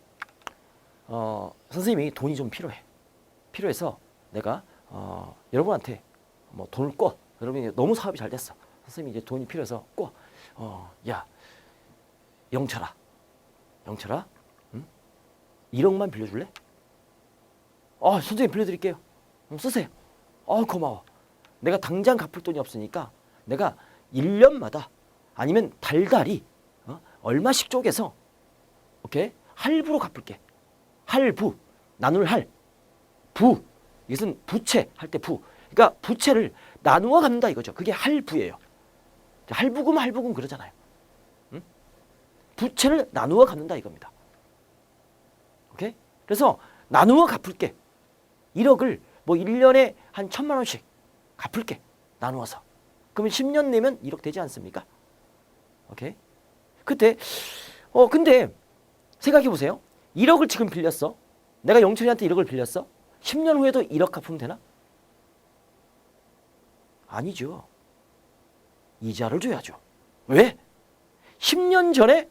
선생님이 돈이 좀 필요해서 내가 여러분한테 돈을 꿔. 여러분이 너무 사업이 잘 됐어. 선생님이 이제 돈이 필요해서 꿔. 야, 영철아, 응? 1억만 빌려줄래? 선생님 빌려드릴게요. 쓰세요. 고마워. 내가 당장 갚을 돈이 없으니까 내가 1년마다 아니면 달달이 얼마씩 쪼개서 오케이? 할부로 갚을게. 할부, 나눌 할, 부. 이것은 부채 할 때 부. 그러니까 부채를 나누어 갚는다 이거죠. 그게 할부예요. 할부금 그러잖아요. 응? 부채를 나누어 갚는다 이겁니다. 오케이? 그래서 나누어 갚을게. 1억을 1년에 한 1,000만 원씩 갚을게. 나누어서. 그러면 10년 내면 1억 되지 않습니까? 오케이? 그때 근데 생각해 보세요. 1억을 지금 빌렸어. 내가 영철이한테 1억을 빌렸어. 10년 후에도 1억 갚으면 되나? 아니죠. 이자를 줘야죠. 왜? 10년 전에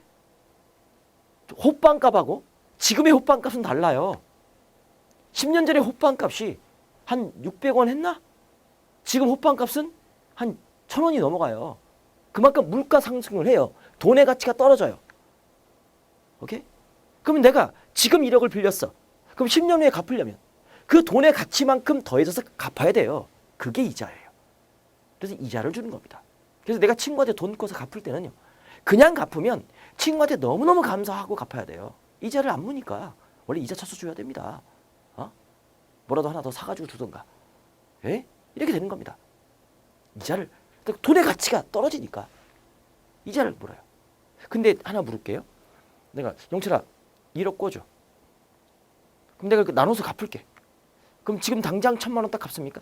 호빵값하고 지금의 호빵값은 달라요. 10년 전에 호빵값이 한 600원 했나? 지금 호빵값은 한 1,000원이 넘어가요. 그만큼 물가 상승을 해요. 돈의 가치가 떨어져요. 오케이? 그러면 내가 지금 1억을 빌렸어. 그럼 10년 후에 갚으려면 그 돈의 가치만큼 더해져서 갚아야 돼요. 그게 이자예요. 그래서 이자를 주는 겁니다. 그래서 내가 친구한테 돈 꿔서 갚을 때는요. 그냥 갚으면 친구한테 너무너무 감사하고 갚아야 돼요. 이자를 안 무니까 원래 이자 쳐서 줘야 됩니다. 뭐라도 하나 더 사가지고 주던가. 에? 이렇게 되는 겁니다. 이자를 돈의 가치가 떨어지니까 이자를 물어요. 근데 하나 물을게요. 내가 영철아 1억 꿔줘. 그럼 내가 나눠서 갚을게. 그럼 지금 당장 1,000만 원 딱 갚습니까?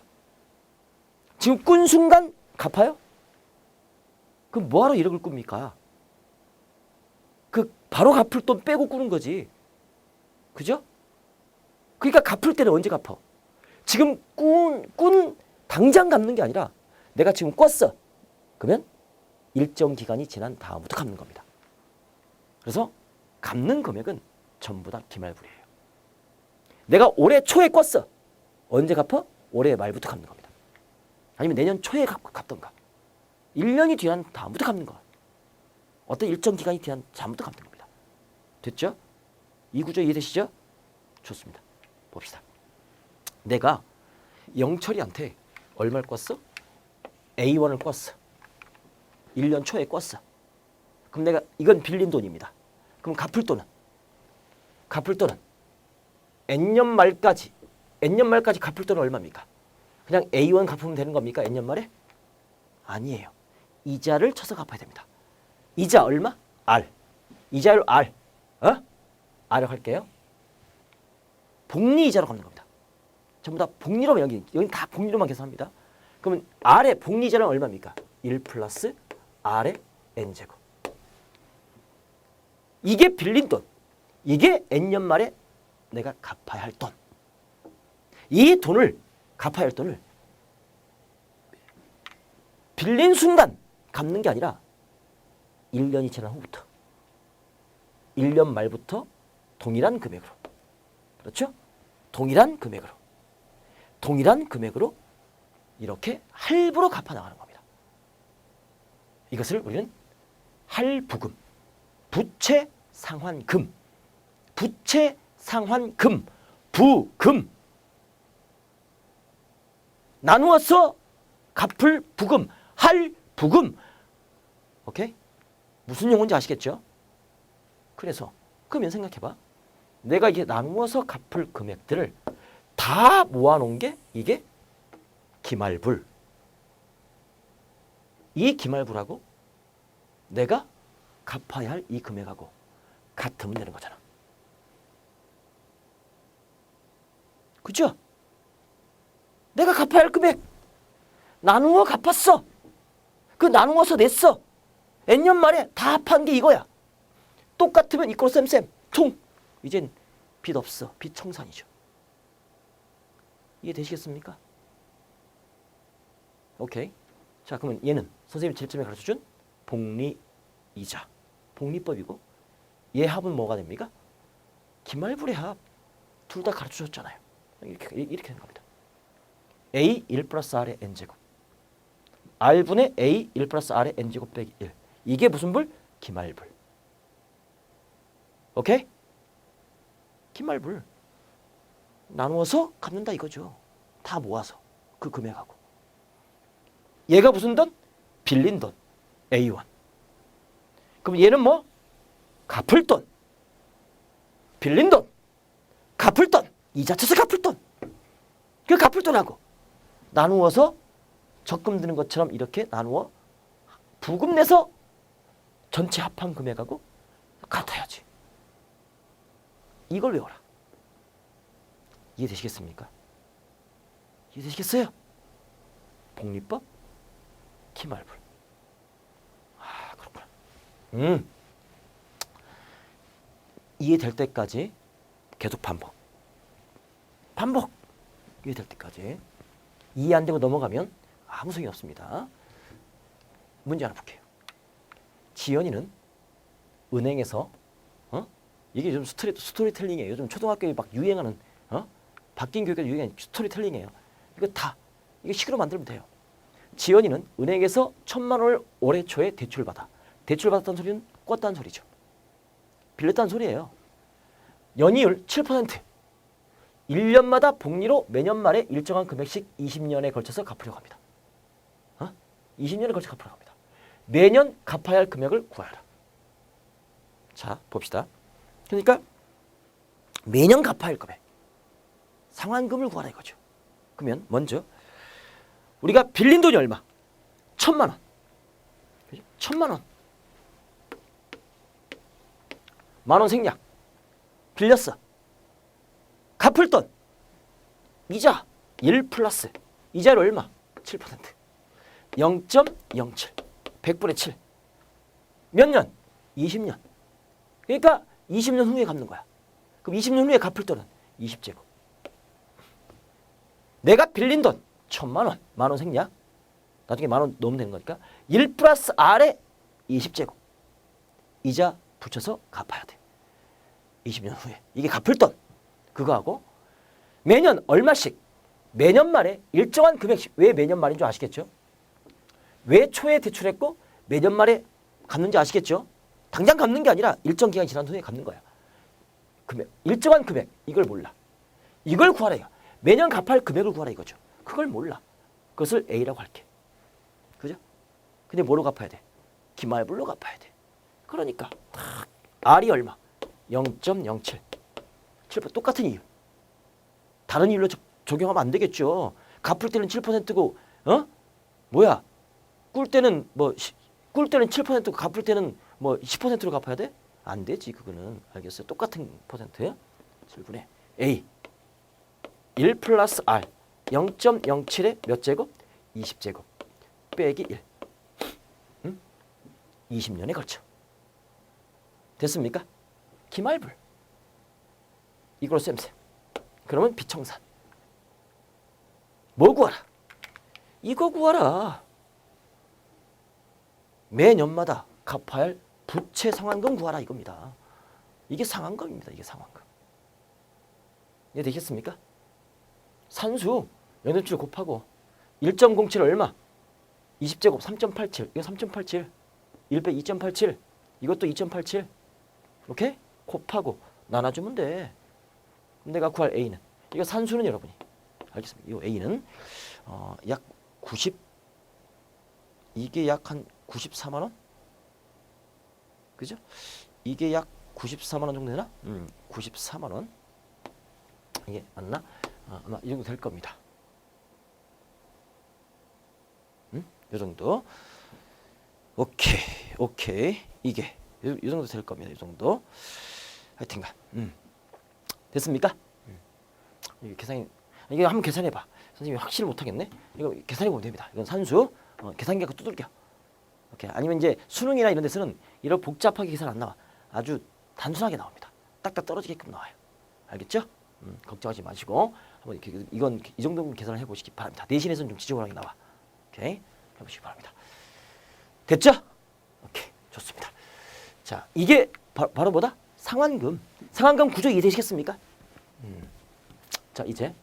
지금 꾼 순간 갚아요? 그럼 뭐하러 1억을 꿉니까? 그 바로 갚을 돈 빼고 꾸는 거지. 그죠? 그러니까 갚을 때는 언제 갚아? 지금 꾼 당장 갚는 게 아니라 내가 지금 꿨어. 그러면 일정 기간이 지난 다음부터 갚는 겁니다. 그래서 갚는 금액은 전부 다 기말불이에요. 내가 올해 초에 꿨어. 언제 갚아? 올해 말부터 갚는 겁니다. 아니면 내년 초에 갚던가. 1년이 뒤한 다음부터 갚는 거야. 어떤 일정 기간이 뒤한 다음부터 갚는 겁니다. 됐죠? 이 구조 이해되시죠? 좋습니다. 봅시다. 내가 영철이한테 얼마를 꿨어? A1을 꿨어. 1년 초에 꿨어. 그럼 내가 이건 빌린 돈입니다. 그럼 갚을 돈은 N년 말까지 갚을 돈은 얼마입니까? 그냥 A1 갚으면 되는 겁니까? N년 말에? 아니에요. 이자를 쳐서 갚아야 됩니다. 이자 얼마? R. 이자율 R. R을 할게요. 복리 이자로 갚는 겁니다. 전부 다 복리로만 여기 다 복리로만 계산합니다. 그러면 R의 복리 이자는 얼마입니까? 1 플러스 R의 N제곱. 이게 빌린 돈. 이게 N년 말에 내가 갚아야 할 돈. 이 돈을 갚아야 할 돈을 빌린 순간 갚는 게 아니라 1년이 지난 후부터 1년 말부터 동일한 금액으로, 그렇죠? 동일한 금액으로 이렇게 할부로 갚아 나가는 겁니다. 이것을 우리는 할부금, 부채 상환금, 부금, 나누어서 갚을 부금, 할부금. 오케이? 무슨 용어인지 아시겠죠? 그래서 그러면 생각해봐. 내가 이게 나누어서 갚을 금액들을 다 모아놓은 게 이게 기말불. 이 기말불하고 내가 갚아야 할 이 금액하고 같으면 되는 거잖아. 그죠? 내가 갚아야 할 금액 나누어 갚았어. 그 나누어서 냈어. N년 말에 다 합한 게 이거야. 똑같으면 이꼴 쌤 통. 이젠 빚 없어. 빚 청산이죠. 이해되시겠습니까? 오케이. 자, 그러면 얘는 선생님이 제일 처음에 가르쳐준 복리이자. 복리법이고 얘 합은 뭐가 됩니까? 기말불의 합. 둘 다 가르쳐줬잖아요. 이렇게 되는 겁니다. A 1 플러스 R의 N제곱. R분의 A 1 플러스 R의 N제곱 빼기 1. 이게 무슨 불? 기말불. 오케이? 기말불. 나누어서 갚는다 이거죠. 다 모아서 그 금액하고. 얘가 무슨 돈? 빌린 돈. A1. 그럼 얘는 뭐? 갚을 돈. 빌린 돈. 갚을 돈. 이자 쳐서 갚을 돈. 그 갚을 돈하고 나누어서 적금 드는 것처럼 이렇게 나누어 부금 내서 전체 합한 금액하고 같아야지. 이걸 외워라. 이해되시겠습니까? 이해되시겠어요? 복리법, 기말불. 아, 그렇구나. 이해될 때까지 계속 반복. 반복 이게 될 때까지. 이해 안 되고 넘어가면 아무 소용이 없습니다. 문제 하나 볼게요. 지연이는 은행에서 이게 좀 스토리텔링이에요. 요즘 초등학교에 막 유행하는 바뀐 교육에 유행하는 스토리텔링이에요. 이거 다 이게 식으로 만들면 돼요. 지연이는 은행에서 1,000만 원을 올해 초에 대출을 받아. 대출 받았다는 소리는 꿨다는 소리죠. 빌렸다는 소리예요. 연이율 7%. 1년마다 복리로 매년 말에 일정한 금액씩 20년에 걸쳐서 갚으려고 합니다. 20년에 걸쳐 갚으려고 합니다. 매년 갚아야 할 금액을 구하라. 자, 봅시다. 그러니까 매년 갚아야 할 금액. 상환금을 구하라 이거죠. 그러면 먼저 우리가 빌린 돈이 얼마? 1,000만 원. 1,000만 원. 만원 생략. 빌렸어. 갚을 돈. 이자 1 플러스. 이자율 얼마? 7%. 0.07. 100분의 7. 몇 년? 20년. 그러니까 20년 후에 갚는 거야. 그럼 20년 후에 갚을 돈은 20제곱. 내가 빌린 돈 1,000만 원. 만원 생략. 나중에 만원 넣으면 되는 거니까 1 플러스 R에 20제곱. 이자 붙여서 갚아야 돼. 20년 후에. 이게 갚을 돈. 그거하고 매년 얼마씩. 매년 말에 일정한 금액씩. 왜 매년 말인 줄 아시겠죠? 왜 초에 대출했고 매년 말에 갚는지 아시겠죠? 당장 갚는 게 아니라 일정 기간이 지난 후에 갚는 거야. 금액. 일정한 금액. 이걸 몰라. 이걸 구하라 이거. 매년 갚아야 할 금액을 구하라 이거죠. 그걸 몰라. 그것을 A라고 할게. 그죠? 근데 뭐로 갚아야 돼? 기말불로 갚아야 돼. 그러니까 R이 얼마? 0.07. 7% 똑같은 이유. 다른 이유로 적용하면 안 되겠죠. 갚을 때는 7%고 뭐야? 꿀 때는 7%고 갚을 때는 10%로 갚아야 돼? 안 되지 그거는. 알겠어요? 똑같은 퍼센트. 7분의 A 1 플러스 R 0.07에 몇 제곱? 20제곱 빼기 1. 20년에 걸쳐. 됐습니까? 기말불. 이걸로 쌤쌤. 그러면 비청산. 뭐 구하라? 이거 구하라. 매년마다 갚아야 할 부채 상환금 구하라 이겁니다. 이게 상환금입니다. 이게 상환금. 이해되셨습니까? 산수 연립줄 곱하고 1.07 얼마? 20제곱 3.87. 이거 3.87. 1 빼 2.87. 이것도 2.87. 오케이? 곱하고 나눠주면 돼. 그럼 내가 구할 A는 이거 산수는 여러분이 알겠습니다. 이 A는 약 90 이게 약 한 94만 원? 그죠? 이게 약 94만 원 정도 되나? 94만 원. 이게 맞나? 아마 이 정도 될 겁니다. 이 정도. 오케이. 이게 이 정도 될 겁니다. 이 정도. 하여튼간. 됐습니까? 이게 계산이 이게 한번 계산해 봐. 선생님이 확실히 못 하겠네. 이거 계산해 보면 됩니다. 이건 산수. 계산기 갖고 두들겨. 오케이. 아니면 이제 수능이나 이런 데서는 이런 복잡하게 계산 안 나와. 아주 단순하게 나옵니다. 딱딱 떨어지게끔 나와요. 알겠죠? 걱정하지 마시고 한번 이건 이 정도면 계산을 해보시기 바랍니다. 내신에서는 좀 지저분하게 나와. 오케이. 해보시기 바랍니다. 됐죠? 오케이. 좋습니다. 자, 이게 바로 뭐다? 상환금. 상환금 구조 이해되시겠습니까? 자, 이제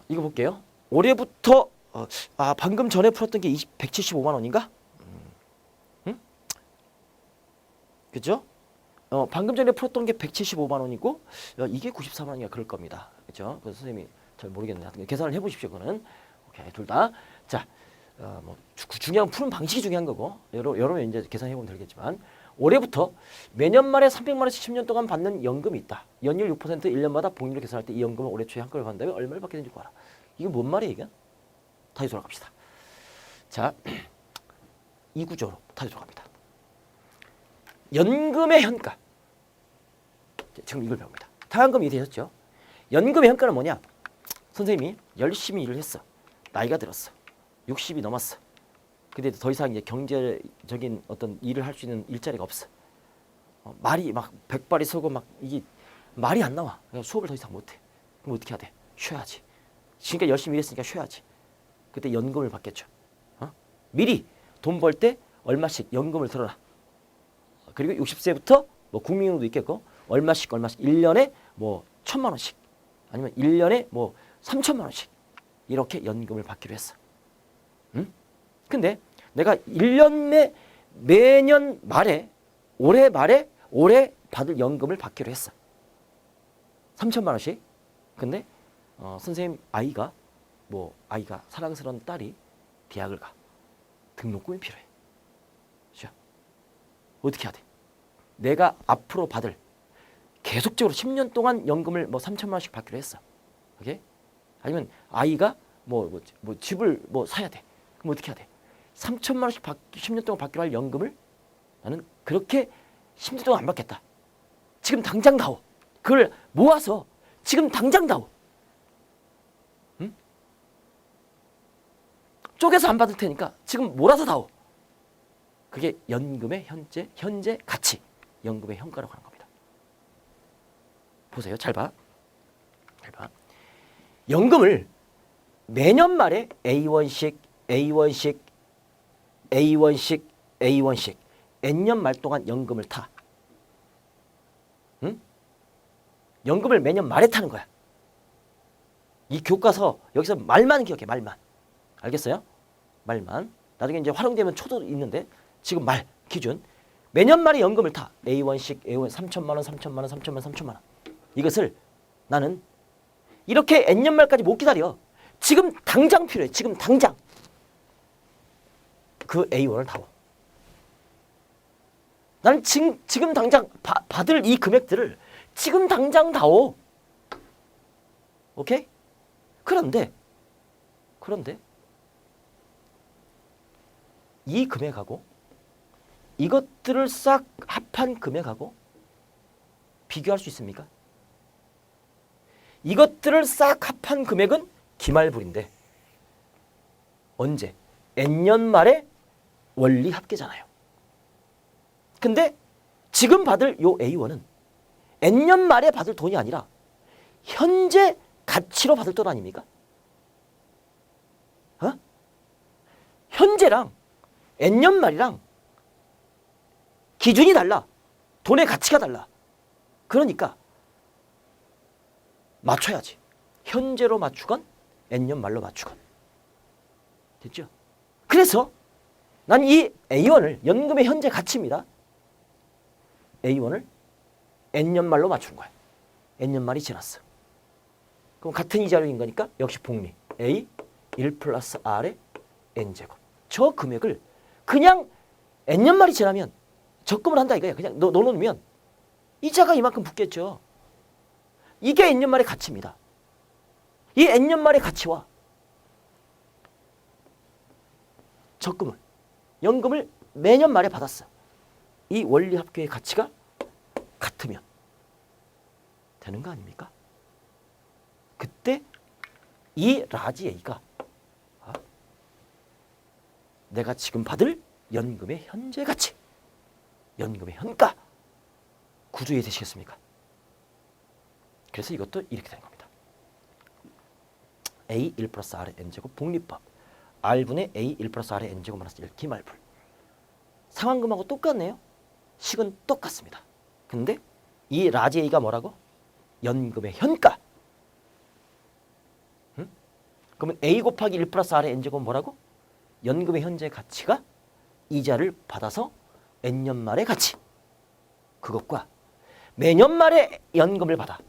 이거 볼게요. 올해부터 방금 전에 풀었던 게 175만 원인가? 그죠? 방금 전에 풀었던 게 175만 원이고 이게 94만 원인가 그럴 겁니다. 그죠? 그래서 선생님이 잘 모르겠네요. 계산을 해보십시오. 그거는. 오케이, 둘 다. 자, 중요한 푸는 방식이 중요한 거고 여러분 이제 계산해보면 되겠지만 올해부터 매년 말에 300만 원씩 10년 동안 받는 연금이 있다. 연율 6% 1년마다 복리로 계산할 때 이 연금을 올해 초에 한꺼번에 받는다면 얼마를 받게 되는지 봐라. 이게 뭔 말이에요 이게? 다시 돌아갑시다. 자, 이 구조로 다시 돌아갑니다. 연금의 현가. 지금 이걸 배웁니다. 상환금이 되셨죠? 연금의 현가는 뭐냐? 선생님이 열심히 일을 했어. 나이가 들었어. 60이 넘었어. 근데 더 이상 이제 경제적인 어떤 일을 할 수 있는 일자리가 없어. 말이 막 백발이 서고 막 이게 말이 안 나와. 수업을 더 이상 못해. 그럼 어떻게 해야 돼? 쉬어야지. 지금까지 열심히 일했으니까 쉬어야지. 그때 연금을 받겠죠. 미리 돈 벌 때 얼마씩 연금을 들어라. 그리고 60세부터 뭐 국민연금도 있겠고 얼마씩 1년에 뭐 1,000만 원씩 아니면 1년에 뭐 3,000만 원씩 이렇게 연금을 받기로 했어. 응? 근데 내가 1년 매년 말에 올해 말에 올해 받을 연금을 받기로 했어. 3,000만 원씩. 근데 선생님 아이가 사랑스러운 딸이 대학을 가. 등록금이 필요해. 그렇죠? 어떻게 해야 돼? 내가 앞으로 받을 계속적으로 10년 동안 연금을 뭐 3,000만 원씩 받기로 했어. 오케이? 아니면 아이가 뭐 집을 사야 돼. 그럼 어떻게 해야 돼? 3,000만 원씩 10년 동안 받기로 할 연금을 나는 그렇게 10년 동안 안 받겠다. 지금 당장 다오. 그걸 모아서 지금 당장 다오. 응? 쪼개서 안 받을 테니까 지금 몰아서 다오. 그게 연금의 현재 가치, 연금의 현가라고 하는 겁니다. 보세요. 잘 봐. 연금을 매년 말에 A1씩 N년 말 동안 연금을 타. 응? 연금을 매년 말에 타는 거야. 이 교과서 여기서 말만 기억해. 말만. 알겠어요? 말만. 나중에 이제 활용되면 초도 있는데 지금 말 기준. 매년 말에 연금을 타. A1씩 A1 3,000만 원, 3,000만 원, 3,000만 원, 3,000만 원. 이것을 나는 이렇게 N년 말까지 못 기다려. 지금 당장 필요해. 지금 당장. 그 A1을 타고. 나는 지금 당장 받을 이 금액들을 지금 당장 다오. 오케이? 그런데 이 금액하고 이것들을 싹 합한 금액하고 비교할 수 있습니까? 이것들을 싹 합한 금액은 기말불인데 언제? N년 말에 원리 합계잖아요. 근데 지금 받을 요 A1은 N년 말에 받을 돈이 아니라 현재 가치로 받을 돈 아닙니까? 현재랑 N년 말이랑 기준이 달라. 돈의 가치가 달라. 그러니까 맞춰야지. 현재로 맞추건 N년 말로 맞추건. 됐죠? 그래서 난 이 A1을 연금의 현재 가치입니다. A1을 N년 말로 맞추는 거야. N년 말이 지났어. 그럼 같은 이자료인 거니까 역시 복리. A 1 플러스 R의 N제곱. 저 금액을 그냥 N년 말이 지나면 적금을 한다 이거야. 그냥 넣어놓으면 이자가 이만큼 붙겠죠. 이게 N년 말의 가치입니다. 이 N년 말의 가치와 적금을, 연금을 매년 말에 받았어. 이 원리 합계의 가치가 같으면 되는 거 아닙니까? 그때 이 라지 A가 내가 지금 받을 연금의 현재 가치, 연금의 현가 구조에 되시겠습니까? 그래서 이것도 이렇게 되는 겁니다. A 1 플러스 R의 N제곱 복리법 R분의 A 1 플러스 R의 N제곱 마이너스 1 기말불. 상환금하고 똑같네요. 식은 똑같습니다. 근데 이 라지 A가 뭐라고? 연금의 현가. 응? 그러면 A 곱하기 1 플러스 R의 N제곱 뭐라고? 연금의 현재 가치가 이자를 받아서 N년 말의 가치. 그것과 매년 말에 연금을 받아.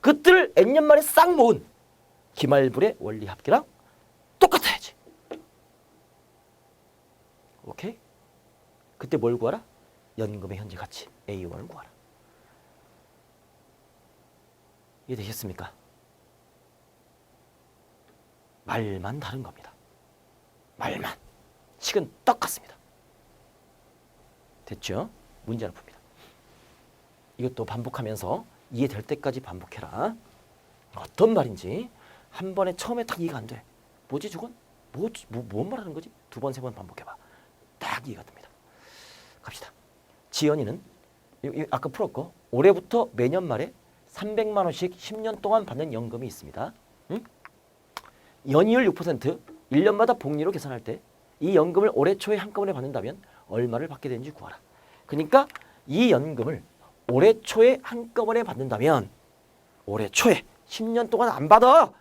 그것들을 N년 말에 싹 모은 기말불의 원리 합계랑 똑같아야지. 오케이? 그때 뭘 구하라? 연금의 현재 가치 A1을 구하라. 이해되셨습니까? 말만 다른 겁니다. 말만. 식은 똑같습니다. 됐죠? 문제 하나 풉니다. 이것도 반복하면서 이해될 때까지 반복해라. 어떤 말인지 한 번에 처음에 딱 이해가 안 돼. 뭐지 저건? 뭔 말하는 거지? 두 번, 세 번 반복해봐. 딱 이해가 됩니다. 갑시다. 지연이는 아까 풀었고 올해부터 매년 말에 300만 원씩 10년 동안 받는 연금이 있습니다. 응? 연이율 6%, 1년마다 복리로 계산할 때 이 연금을 올해 초에 한꺼번에 받는다면 얼마를 받게 되는지 구하라. 그러니까 이 연금을 올해 초에 한꺼번에 받는다면 올해 초에 10년 동안 안 받아.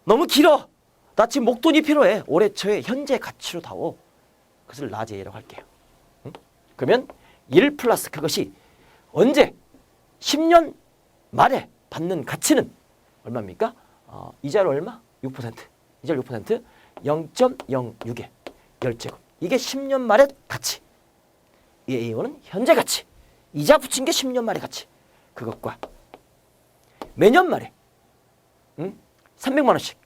너무 길어. 나 지금 목돈이 필요해. 올해 초에 현재 가치로 다오. 그것을 나제이라고 할게요. 응? 그러면 1 플러스 그것이 언제 10년 말에 받는 가치는 얼마입니까? 이자율 얼마? 6%. 이자율 6%. 0.06에 10제곱. 이게 10년 말의 가치. 이 A원은 현재 가치. 이자 붙인 게 10년 말의 가치. 그것과 매년 말에 300만 원씩.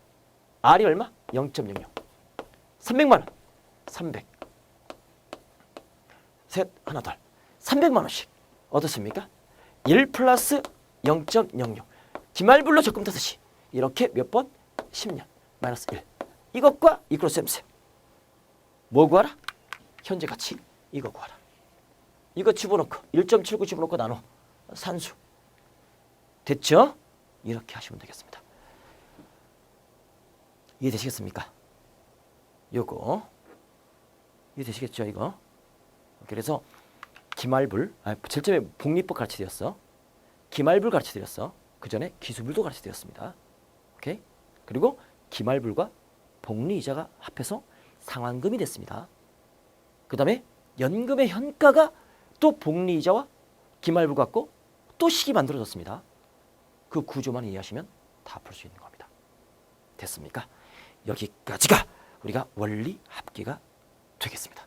R이 얼마? 0.00. 300만 원. 300. 셋, 하나 더. 300만 원씩. 어떻습니까? 1 플러스 0.06. 기말불로 적금 타듯이 이렇게 몇 번? 10년. 마이너스 1. 이것과 이끌어 셈셈. 뭐 구하라? 현재 가치. 이거 구하라. 이거 집어넣고 1.79 집어넣고 나눠. 산수. 됐죠? 이렇게 하시면 되겠습니다. 이해되시겠습니까? 요거 이해되시겠죠? 이거. 그래서 기말불, 제일 처음에 복리법 가르쳐드렸어. 기말불 가르쳐드렸어. 그 전에 기수불도 가르쳐드렸습니다. 오케이? 그리고 기말불과 복리이자가 합해서 상환금이 됐습니다. 그 다음에 연금의 현가가 또 복리이자와 기말불 같고 또 식이 만들어졌습니다. 그 구조만 이해하시면 다 풀 수 있는 겁니다. 됐습니까? 여기까지가 우리가 원리 합계가 되겠습니다.